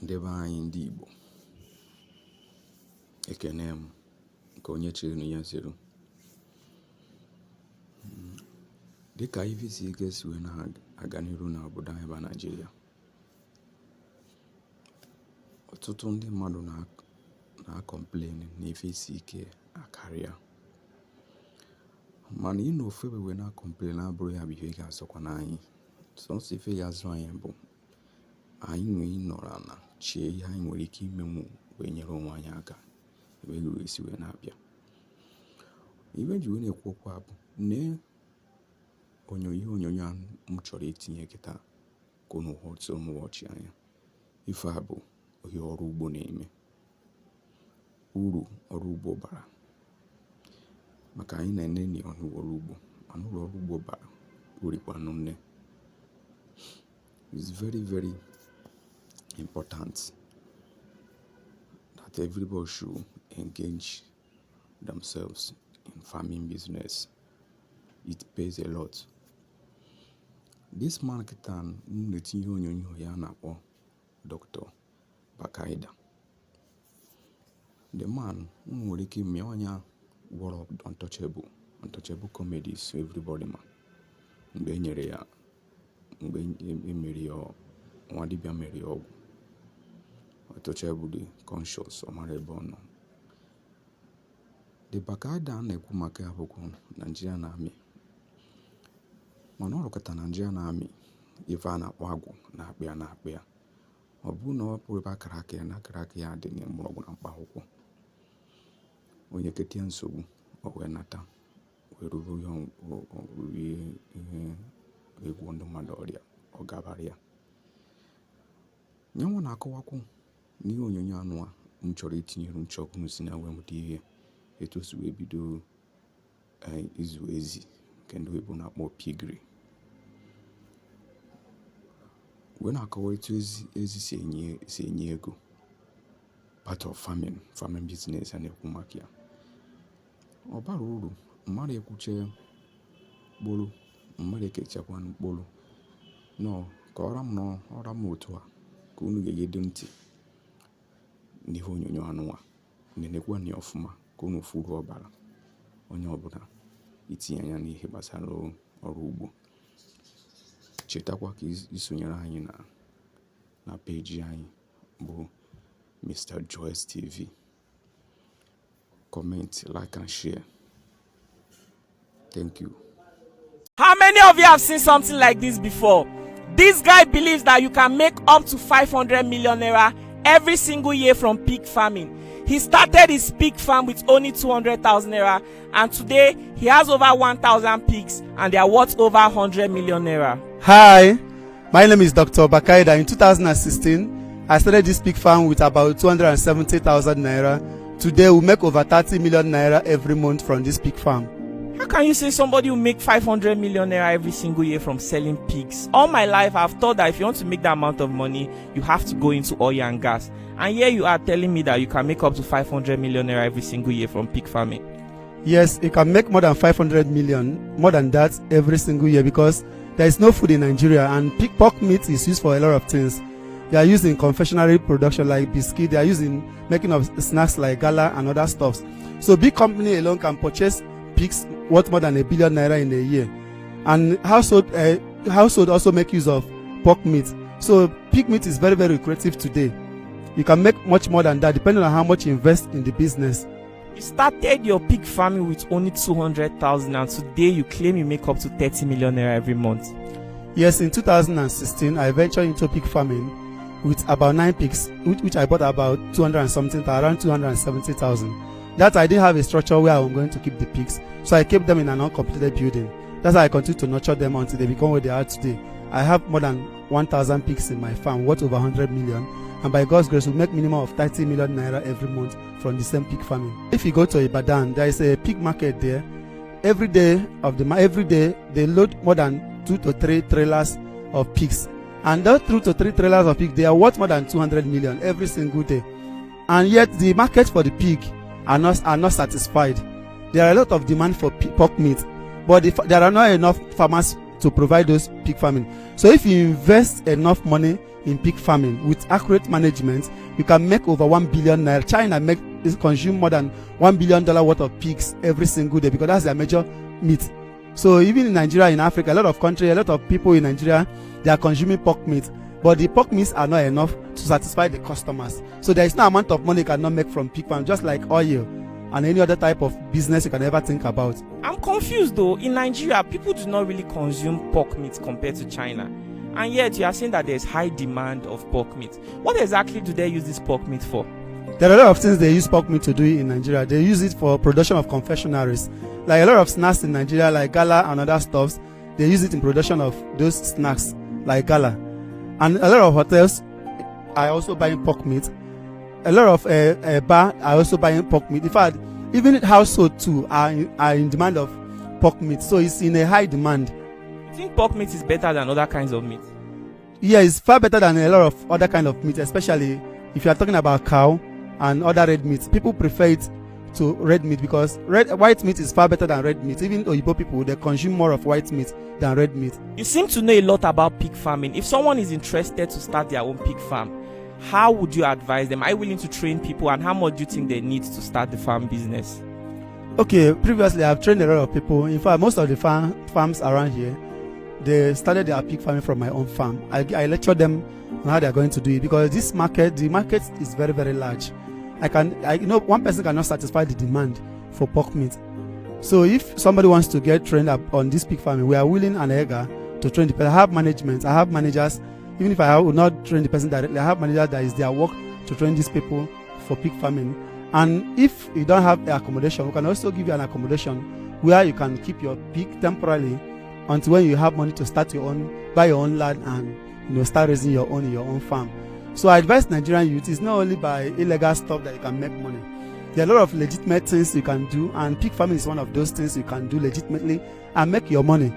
Ndebe anyị ndị Igbo, ekene m nke onye chiri na ya zere. Dịka ife si ike si wee na-aga n'iru na obodo anyị bụ Naịjirịa, ọtụtụ ndị mmadụ na-complain na ife isi ike akarịa, mana ị na ofe wee na-complain abụrụ ya bụ ihe ga-azọkwa n'anyị. Sọnsọ ife ga-azụ anyị bụ anyị nwee nọrọ na chie ihe anyị nwere ike imenwu wee nyere onwe anyị aka ebe gị wee si wee na-abịa. Ibe ji wee na-ekwu okwu a bụ ihe onyonyo a m chọrọ itinye kịta ka unu ghọta ụmụọchị anya. Ife a bụ ihe ọrụ ugbo na-eme, uru ọrụ ugbo bara, maka anyị na-enene ọrụ ugbo, mana uru ọrụ ugbo bara urikwanụ nne. It's very, very important that everybody should engage themselves in farming business. It pays a lot. This market and netinye onyonyo ya na-akpọ Dr. Bakaida. The man nwere ike mee onye world untouchable comedies, so everybody man. Mgbe enyere ya, mgbe emeri ya nwa dibịa mere ya ọgwụ, untouchable the conscious ọ mara ebe ọ nọ. The Bakaida na-ekwu maka ya bụkwa Nigerian Army. Mana ọ rụkọta Nigerian Army ife a na-akpọ agwụ na-akpị ya. Ọ bụ na ọ pụrụ ebe akara aka ya dị na mgbọrọgwụ na mkpa akwụkwọ. Onye ketie nsogbu o wee nata wee ruru ihe egwu ndị mmadụ ọrịa ọ gabara ya. Nyanwa na-akọwakwu n'ihe onyonyo anụ a m chọrọ itinyere nchọkụ n'usi na wee mụta ihe etu o si wee bido izu ezi nke ndị Igbo na-akpọ pigry. Wee na-akọwa etu ezi si enye ego, part of farming business a na-ekwu maka ya. Ọ bara uru mmadụ ekwuche mkpụrụ, mmadụ ekechakwa mkpụrụ nọ ka ọra m otu a ka unu ga-egede ntị n'ihe onyonyo anụnwa na-enekwa anya ọfụma ka unu furu ọbara onye ọbụla itinye anya n'ihe gbasara ọrụ ugbo. Chetakwa ka isonyere anyị na peji anyị bụ Mr. Joyce TV. Comment, like and share. Thank you. How many of you have seen something like this before? This guy believes that you can make up to 500 million naira every single year from pig farming. He started his pig farm with only 200,000 naira, and today he has over 1,000 pigs and they are worth over 100 million naira. Hi, my name is Dr. Bakaida. In 2016, I started this pig farm with about 270,000 naira. Today we make over 30 million naira every month from this pig farm. How can you say somebody will make 500 million naira every single year from selling pigs? All my life I've thought that if you want to make that amount of money, you have to go into oil and gas. And here you are telling me that you can make up to 500 million naira every single year from pig farming. Yes, you can make more than 500 million, more than that every single year, because there is no food in Nigeria and pork meat is used for a lot of things. They are used in confectionery production like biscuit. They are used in making of snacks like gala and other stuffs. So big company alone can purchase pigs worth more than 1 billion naira in a year. And household also make use of pork meat. So pig meat is very, very lucrative today. You can make much more than that depending on how much you invest in the business. You started your pig farming with only 200,000 and today you claim you make up to 30 million naira every month. Yes, in 2016 I ventured into pig farming with about 9 pigs, which I bought about 200 and something, around 270,000. That I didn't have a structure where I was going to keep the pigs, so I kept them in an uncompleted building. That's how I continue to nurture them until they become what they are today. I have more than 1,000 pigs in my farm, worth over 100 million, and by God's grace, we make minimum of 30 million naira every month from the same pig farming. If you go to Ibadan, there is a pig market there. Every day they load more than 2 to 3 trailers of pigs, and those 2 to 3 trailers of pigs, they are worth more than 200 million every single day. And yet the market for the pig are not satisfied. There are a lot of demand for pork meat, but there are not enough farmers to provide those pig farming. So if you invest enough money in pig farming with accurate management, you can make over 1 billion naira. China consume more than $1 billion worth of pigs every single day because that's their major meat. So even in Nigeria, in Africa, a lot of people in Nigeria, they are consuming pork meat, but the pork meats are not enough to satisfy the customers. So there is no amount of money you cannot make from pig farm, just like oil and any other type of business you can ever think about. I'm confused though. In Nigeria, people do not really consume pork meat compared to China. And yet you are saying that there's high demand of pork meat. What exactly do they use this pork meat for? There are a lot of things they use pork meat to do in Nigeria. They use it for production of confectionaries. Like a lot of snacks in Nigeria, like gala and other stuffs, they use it in production of those snacks, like gala. And a lot of hotels are also buying pork meat. A lot of bar are also buying pork meat. In fact, even household too are in demand of pork meat. So it's in a high demand. You think pork meat is better than other kinds of meat? Yeah, it's far better than a lot of other kind of meat, especially if you are talking about cow and other red meat. People prefer it to red meat because white meat is far better than red meat. Even Oyibo people, they consume more of white meat than red meat. You seem to know a lot about pig farming. If someone is interested to start their own pig farm, how would you advise them? Are you willing to train people, and how much do you think they need to start the farm business? Okay, previously I've trained a lot of people. In fact, most of the farms around here, they started their pig farming from my own farm. I lectured them on how they are going to do it because the market is very, very large. One person cannot satisfy the demand for pork meat. So if somebody wants to get trained up on this pig farming, we are willing and eager to train the person. I have managers. Even if I would not train the person directly, I have managers that is their work to train these people for pig farming. And if you don't have accommodation, we can also give you an accommodation where you can keep your pig temporarily until when you have money to buy your own land and start raising your own farm. So I advise Nigerian youth, it's not only by illegal stuff that you can make money. There are a lot of legitimate things you can do, and pig farming is one of those things you can do legitimately and make your money.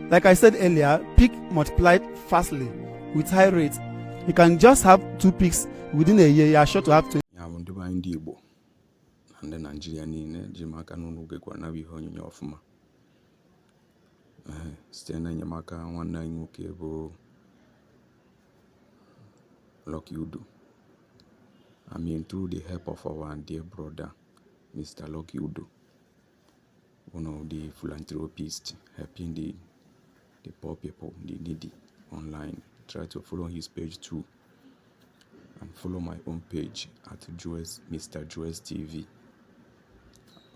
Like I said earlier, pig multiplied fastly with high rates. You can just have 2 pigs within a year. You are sure to have 20. Ndị Igbo na ndị Nigeria niile ji maka n'ụlọ ugekwa na ihe onyinye ọfụma site na enyemaka nwanne anyị nwoke bụ Lucky Udo. I mean, through the help of our dear brother, Mr. Lucky Udo, one of the philanthropists helping the poor people, the needy online. Try to follow his page too, and follow my own page at Mr. Joes TV.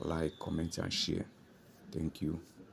Like, comment, and share. Thank you.